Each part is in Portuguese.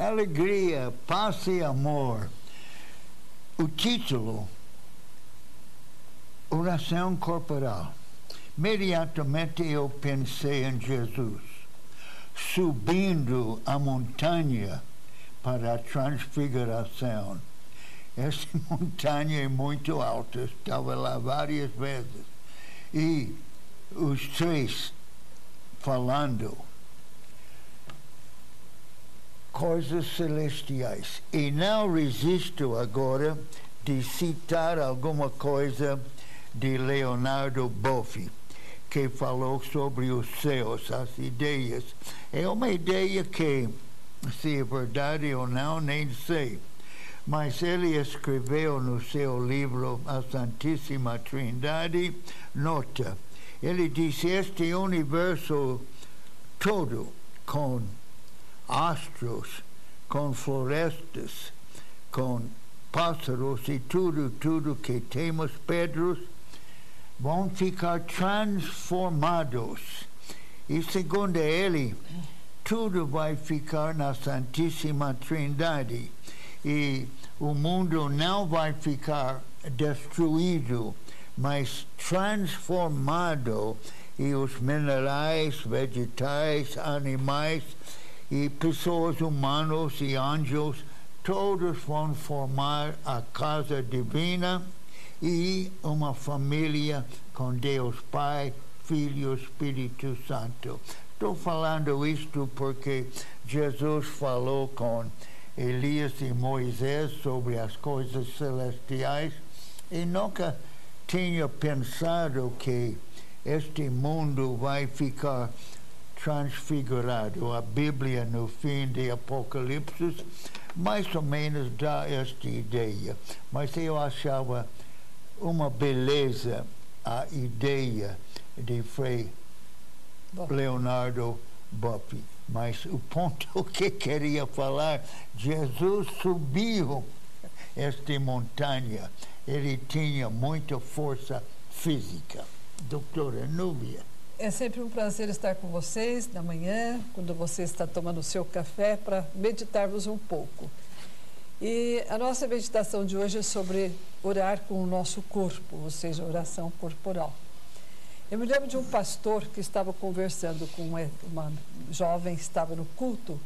alegria, paz e amor. O título, oração corporal. Imediatamente eu pensei em Jesus, subindo a montanha para a transfiguração. Essa montanha é muito alta, estava lá várias vezes. E os três falando coisas celestiais. E não resisto agora de citar alguma coisa de Leonardo Boffin, que falou sobre os céus, as ideias. É uma ideia que, se é verdade ou não, nem sei. Mas ele escreveu no seu livro A Santíssima Trindade, nota, ele disse, este universo todo, com astros, com florestas, com pássaros e tudo que temos, pedras, vão ficar transformados. E segundo ele, tudo vai ficar na Santíssima Trindade. E o mundo não vai ficar destruído, mas transformado. E os minerais, vegetais, animais, e pessoas humanas e anjos, todos vão formar a casa divina e uma família com Deus Pai, Filho e Espírito Santo. Estou falando isto porque Jesus falou com Elias e Moisés sobre as coisas celestiais e nunca tinha pensado que este mundo vai ficar transfigurado. A Bíblia, no fim de Apocalipse, mais ou menos dá esta ideia. Mas eu achava uma beleza a ideia de Frei Leonardo Boffin. Mas o ponto que queria falar, Jesus subiu esta montanha. Ele tinha muita força física. Doutora Núbia. É sempre um prazer estar com vocês na manhã, quando você está tomando o seu café, para meditarmos um pouco. E a nossa meditação de hoje é sobre orar com o nosso corpo, ou seja, oração corporal. Eu me lembro de um pastor que estava conversando com uma jovem que estava no culto.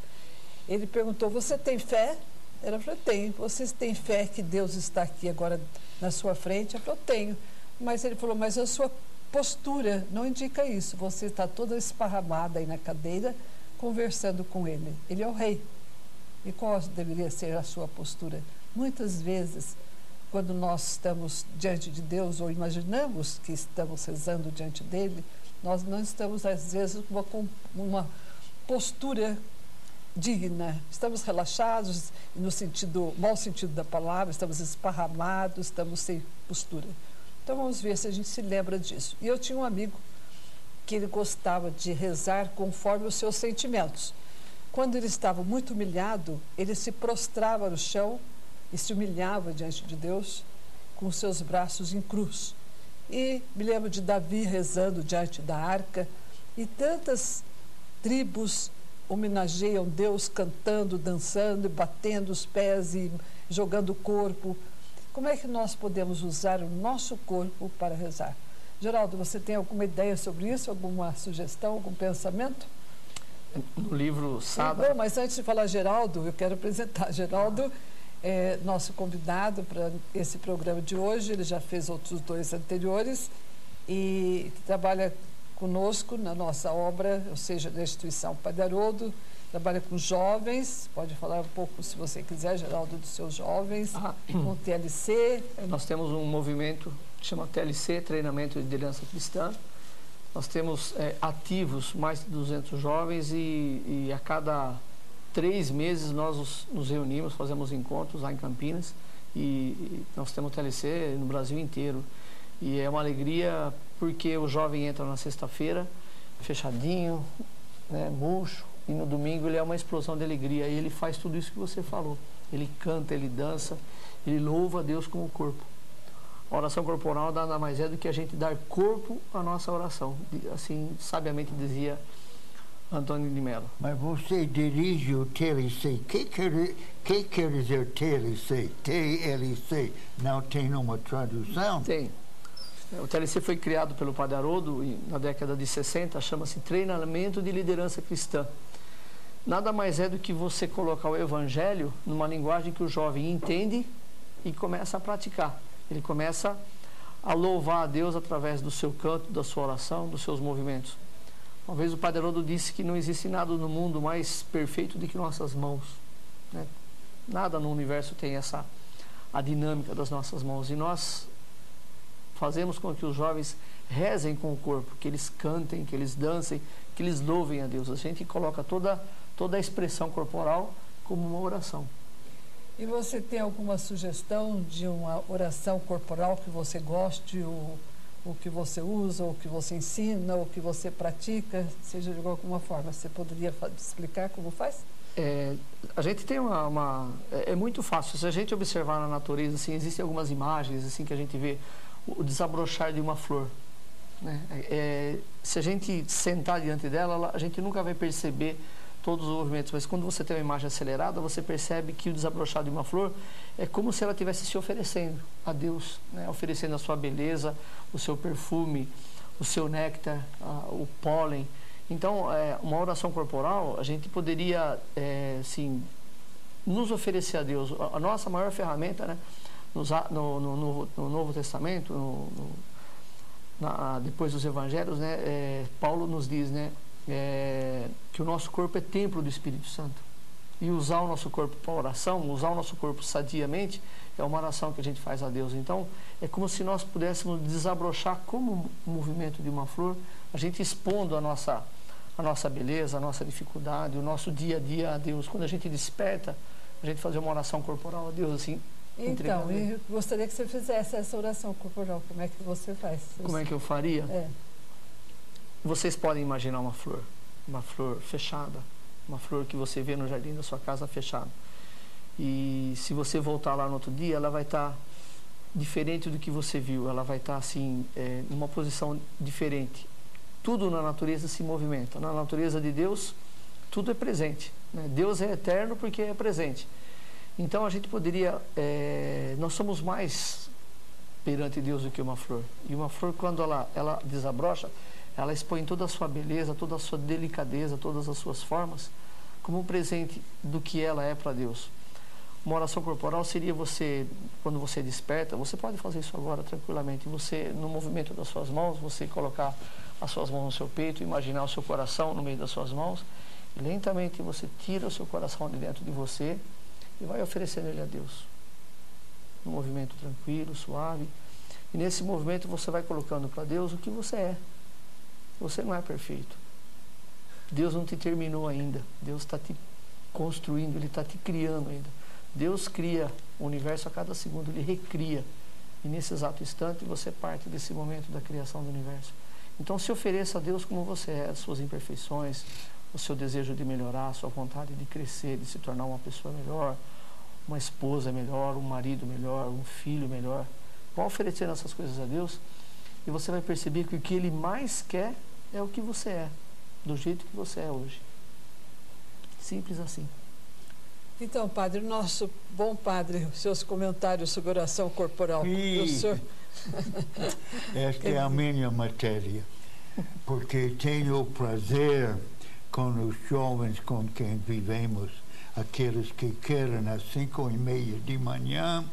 Ele perguntou, você tem fé? Ela falou, tenho. Vocês têm fé que Deus está aqui agora na sua frente? Ela falou, tenho. Mas ele falou, mas a sua postura não indica isso. Você está toda esparramada aí na cadeira, conversando com ele. Ele é o rei. E qual deveria ser a sua postura? Muitas vezes, quando nós estamos diante de Deus, ou imaginamos que estamos rezando diante dele, nós não estamos, às vezes, com uma postura digna. Estamos relaxados, no mau sentido da palavra, estamos esparramados, estamos sem postura. Então, vamos ver se a gente se lembra disso. E eu tinha um amigo que ele gostava de rezar conforme os seus sentimentos. Quando ele estava muito humilhado, ele se prostrava no chão e se humilhava diante de Deus com os seus braços em cruz. E me lembro de Davi rezando diante da arca, e tantas tribos homenageiam Deus cantando, dançando, batendo os pés e jogando o corpo. Como é que nós podemos usar o nosso corpo para rezar? Geraldo, você tem alguma ideia sobre isso? Alguma sugestão, algum pensamento? No livro Sada... Bom, mas antes de falar Geraldo, eu quero apresentar. Geraldo é nosso convidado para esse programa de hoje. Ele já fez outros 2 anteriores e trabalha conosco na nossa obra, ou seja, da instituição Padre Haroldo. Trabalha com jovens, pode falar um pouco, se você quiser, Geraldo, dos seus jovens, com TLC. Nós temos um movimento que chama TLC, Treinamento de Liderança Cristã. Nós temos ativos mais de 200 jovens e a cada 3 meses nós nos reunimos, fazemos encontros lá em Campinas e nós temos TLC no Brasil inteiro. E é uma alegria porque o jovem entra na sexta-feira fechadinho, né, murcho, e no domingo ele é uma explosão de alegria e ele faz tudo isso que você falou. Ele canta, ele dança, ele louva a Deus com o corpo. A oração corporal nada mais é do que a gente dar corpo à nossa oração. Assim, sabiamente dizia Antônio de Mello. Mas você dirige o TLC. Que quer dizer TLC? TLC. Não tem uma tradução? Tem. O TLC foi criado pelo Padre Haroldo na década de 60, chama-se Treinamento de Liderança Cristã. Nada mais é do que você colocar o Evangelho numa linguagem que o jovem entende e começa a praticar. Ele começa a louvar a Deus através do seu canto, da sua oração, dos seus movimentos. Uma vez o Padre Haroldo disse que não existe nada no mundo mais perfeito do que nossas mãos, né? Nada no universo tem a dinâmica das nossas mãos. E nós fazemos com que os jovens rezem com o corpo, que eles cantem, que eles dancem, que eles louvem a Deus. A gente coloca toda a expressão corporal como uma oração. E você tem alguma sugestão de uma oração corporal que você goste, o que você usa, o que você ensina, o que você pratica, seja de alguma forma? Você poderia explicar como faz? A gente tem é muito fácil. Se a gente observar na natureza, assim, existem algumas imagens assim que a gente vê o desabrochar de uma flor, né? Se a gente sentar diante dela, a gente nunca vai perceber todos os movimentos, mas quando você tem uma imagem acelerada, você percebe que o desabrochar de uma flor é como se ela estivesse se oferecendo a Deus, né? Oferecendo a sua beleza, o seu perfume, o seu néctar, o pólen. Então, uma oração corporal, a gente poderia, assim, nos oferecer a Deus. A nossa maior ferramenta, né? No Novo Testamento, depois dos Evangelhos, né? Paulo nos diz, né? Que o nosso corpo é templo do Espírito Santo. E usar o nosso corpo para oração, usar o nosso corpo sadiamente, é uma oração que a gente faz a Deus. Então, é como se nós pudéssemos desabrochar como o movimento de uma flor, a gente expondo a nossa beleza, a nossa dificuldade, o nosso dia a dia a Deus. Quando a gente desperta, a gente fazer uma oração corporal a Deus, assim. Então, eu gostaria que você fizesse essa oração corporal. Como é que você faz? Como é que eu faria? Vocês podem imaginar uma flor fechada, uma flor que você vê no jardim da sua casa fechada. E se você voltar lá no outro dia, ela vai estar diferente do que você viu, ela vai estar assim, numa posição diferente. Tudo na natureza se movimenta. Na natureza de Deus, tudo é presente, né? Deus é eterno porque é presente. Então a gente poderia, nós somos mais perante Deus do que uma flor. E uma flor, quando ela desabrocha, ela expõe toda a sua beleza, toda a sua delicadeza, todas as suas formas, como um presente do que ela é para Deus. Uma oração corporal seria você, quando você desperta, você pode fazer isso agora tranquilamente, você, no movimento das suas mãos, você colocar as suas mãos no seu peito, imaginar o seu coração no meio das suas mãos, e lentamente você tira o seu coração de dentro de você e vai oferecendo ele a Deus. Num movimento tranquilo, suave. E nesse movimento você vai colocando para Deus o que você é. Você não é perfeito. Deus não te terminou ainda. Deus está te construindo, Ele está te criando ainda. Deus cria o universo a cada segundo, Ele recria. E nesse exato instante você parte desse momento da criação do universo. Então se ofereça a Deus como você é, as suas imperfeições, o seu desejo de melhorar, a sua vontade de crescer, de se tornar uma pessoa melhor, uma esposa melhor, um marido melhor, um filho melhor. Vá oferecendo essas coisas a Deus e você vai perceber que o que Ele mais quer é o que você é, do jeito que você é hoje. Simples assim. Então, padre, nosso bom padre, seus comentários sobre oração corporal. Senhor... Esta é a minha matéria, porque tenho o prazer com os jovens com quem vivemos, aqueles que querem às 5:30 de manhã,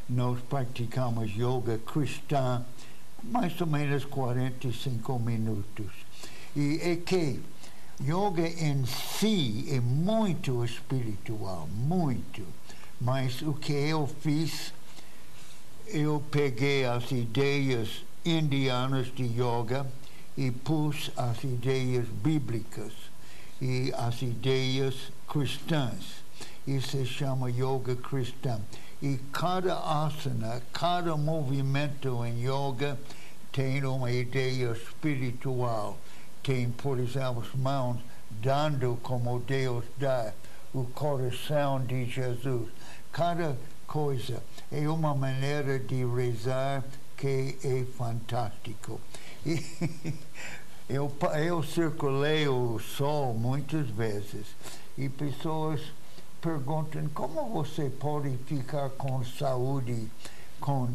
nós praticamos yoga cristã, mais ou menos 45 minutos. E é que yoga em si é muito espiritual, muito. Mas o que eu fiz, eu peguei as ideias indianas de yoga e pus as ideias bíblicas e as ideias cristãs. Isso se chama yoga cristã. E cada asana, cada movimento em yoga tem uma ideia espiritual. Tem, por exemplo, as mãos dando como Deus dá, o coração de Jesus. Cada coisa é uma maneira de rezar que é fantástico. E Eu circulei o sol muitas vezes e pessoas perguntam como você pode ficar com saúde com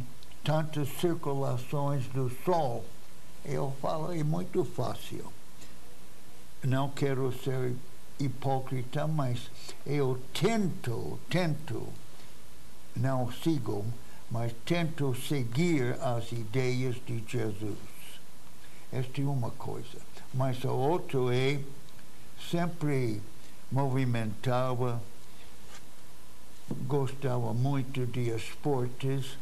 tantas circulações do sol. Eu falo, é muito fácil. Não quero ser hipócrita, mas eu tento, não sigo, mas tento seguir as ideias de Jesus. Esta é uma coisa. Mas a outra é, sempre movimentava, gostava muito de esportes,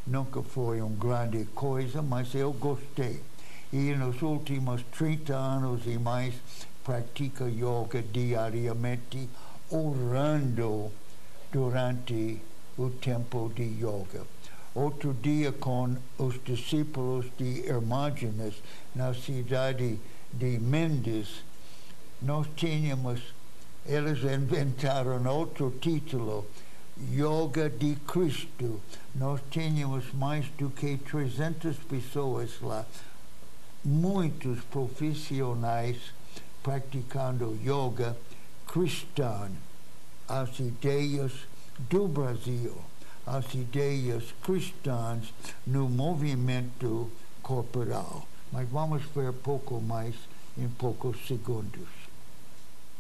nunca foi uma grande coisa, mas eu gostei. E nos últimos 30 anos e mais, pratica yoga diariamente, orando durante o tempo de yoga. Outro dia, com os discípulos de Hermógenes, na cidade de Mendes, nós tínhamos, eles inventaram outro título, Yoga de Cristo. Nós tínhamos mais do que 300 pessoas lá, muitos profissionais praticando yoga cristão, as ideias do Brasil, as ideias cristãs no movimento corporal. Mas vamos ver pouco mais em poucos segundos.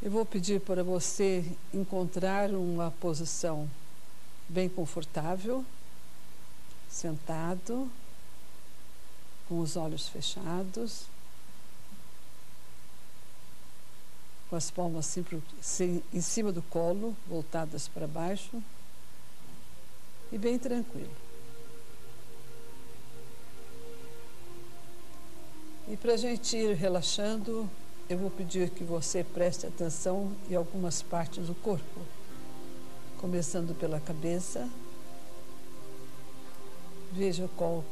Eu vou pedir para você encontrar uma posição bem confortável, sentado, com os olhos fechados, com as palmas sempre em cima do colo, voltadas para baixo, e bem tranquilo. E para a gente ir relaxando, eu vou pedir que você preste atenção em algumas partes do corpo, começando pela cabeça. Veja qual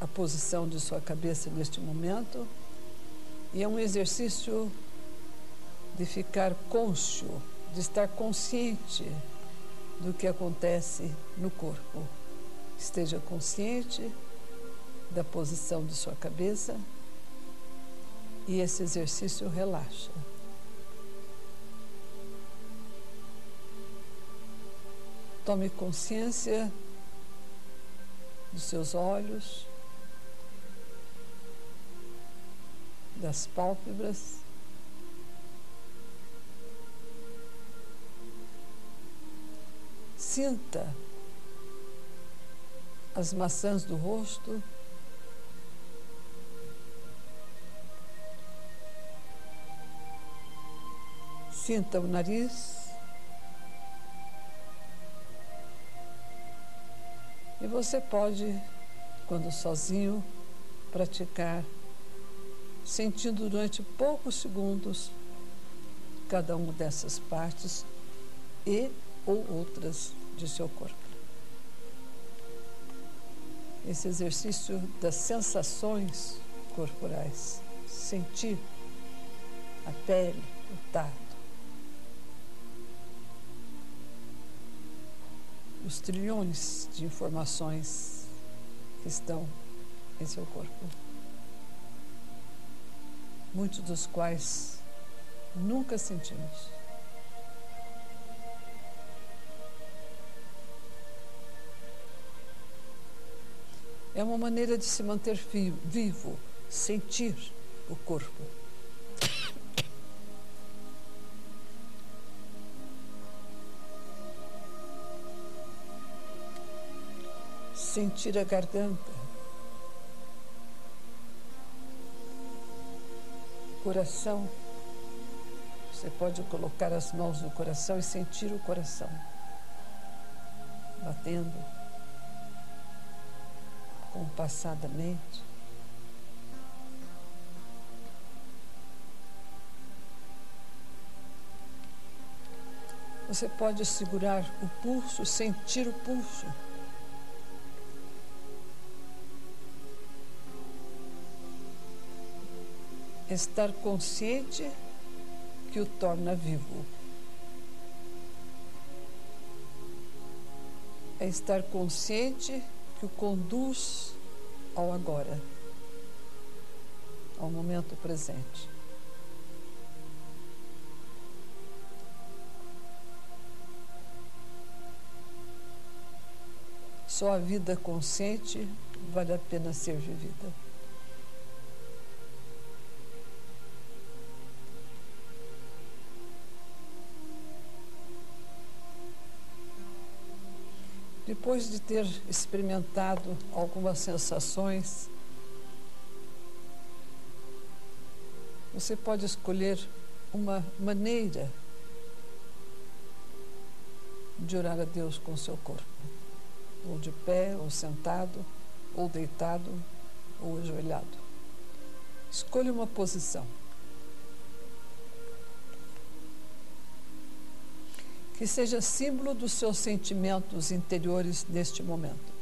a posição de sua cabeça neste momento. E é um exercício de ficar cônscio, de estar consciente do que acontece no corpo. Esteja consciente da posição de sua cabeça e esse exercício relaxa. Tome consciência dos seus olhos, das pálpebras, sinta as maçãs do rosto, sinta o nariz e você pode, quando sozinho, praticar sentindo durante poucos segundos cada uma dessas partes e ou outras de seu corpo. Esse exercício das sensações corporais, sentir a pele, o tato, os trilhões de informações que estão em seu corpo, muitos dos quais nunca sentimos. É uma maneira de se manter vivo, sentir o corpo. Sentir a garganta, coração. Você pode colocar as mãos no coração e sentir o coração batendo compassadamente. Você pode segurar o pulso, sentir o pulso. Estar consciente que o torna vivo. É estar consciente que o conduz ao agora, ao momento presente. Só a vida consciente vale a pena ser vivida. Depois de ter experimentado algumas sensações, você pode escolher uma maneira de orar a Deus com o seu corpo. Ou de pé, ou sentado, ou deitado, ou ajoelhado. Escolha uma posição que seja símbolo dos seus sentimentos interiores neste momento.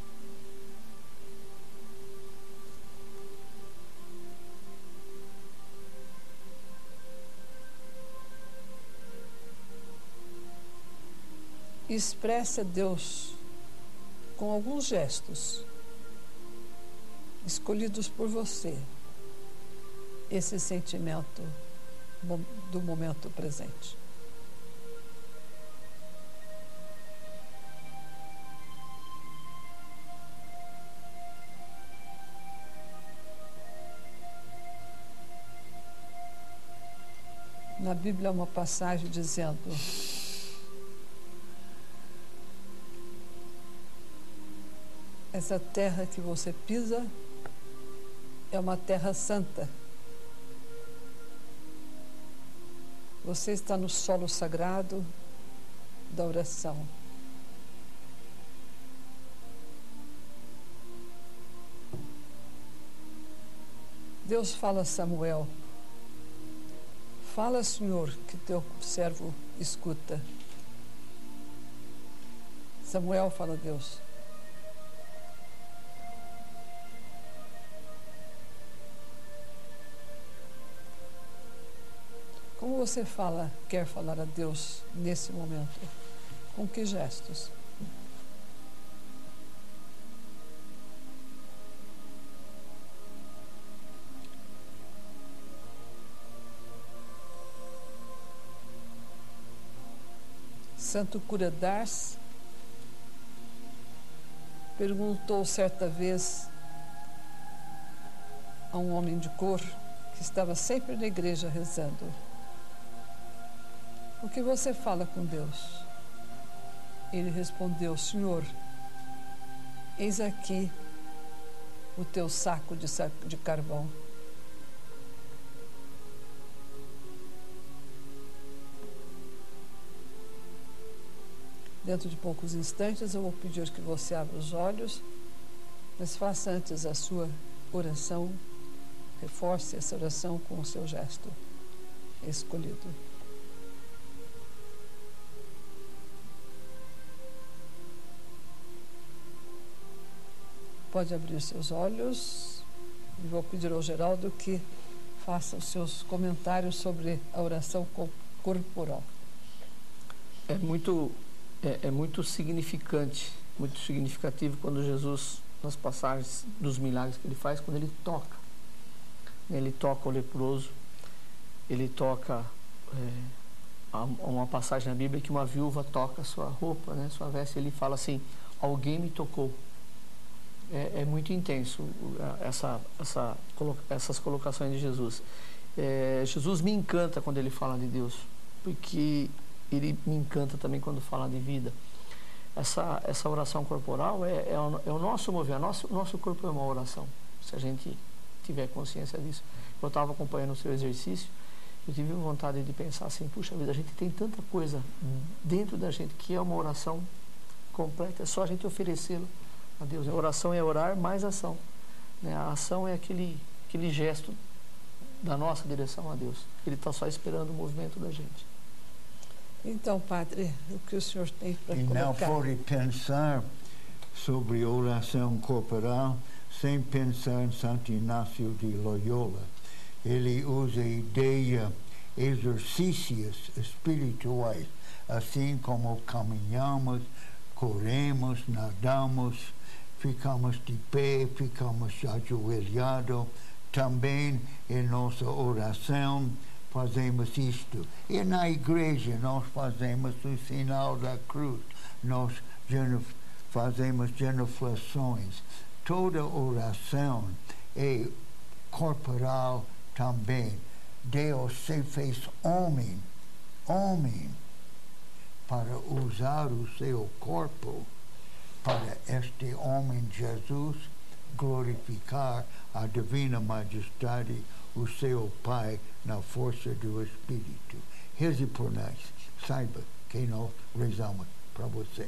Expresse a Deus com alguns gestos escolhidos por você esse sentimento do momento presente. Na Bíblia há uma passagem dizendo: essa terra que você pisa é uma terra santa. Você está no solo sagrado da oração. Deus fala a Samuel: fala, Senhor, que teu servo escuta. Samuel fala a Deus: como você quer falar a Deus nesse momento? Com que gestos? Santo Cura d'Ars perguntou certa vez a um homem de cor que estava sempre na igreja rezando: o que você fala com Deus? Ele respondeu: Senhor, eis aqui o teu saco de carvão. Dentro de poucos instantes eu vou pedir que você abra os olhos, mas faça antes a sua oração, reforce essa oração com o seu gesto escolhido. Pode abrir seus olhos e vou pedir ao Geraldo que faça os seus comentários sobre a oração corporal. É muito significante, muito significativo quando Jesus, nas passagens dos milagres que ele faz, quando ele toca o leproso, ele toca, há uma passagem na Bíblia que uma viúva toca sua roupa, né, sua veste, e ele fala assim: alguém me tocou. É muito intenso essas colocações de Jesus. Jesus me encanta quando ele fala de Deus, porque ele me encanta também quando fala de vida. Essa oração corporal é o nosso mover. O nosso corpo é uma oração, se a gente tiver consciência disso. Eu estava acompanhando o seu exercício, eu tive vontade de pensar assim: puxa vida, a gente tem tanta coisa dentro da gente que é uma oração completa, é só a gente oferecê-la a Deus. A oração é orar mais ação, né? A ação é aquele gesto da nossa direção a Deus. Ele está só esperando o movimento da gente. Então, Padre, o que o senhor tem para colocar? E não pode pensar sobre oração corporal sem pensar em Santo Inácio de Loyola. Ele usa a ideia exercícios espirituais, assim como caminhamos, corremos, nadamos, ficamos de pé, ficamos ajoelhados, também em nossa oração fazemos isto. E na igreja nós fazemos o sinal da cruz, nós fazemos genuflexões. Toda oração é corporal também. Deus se fez homem, para usar o seu corpo para este homem Jesus glorificar a divina majestade, o seu Pai, na força do Espírito. Reze por nós. Saiba que nós rezamos para você.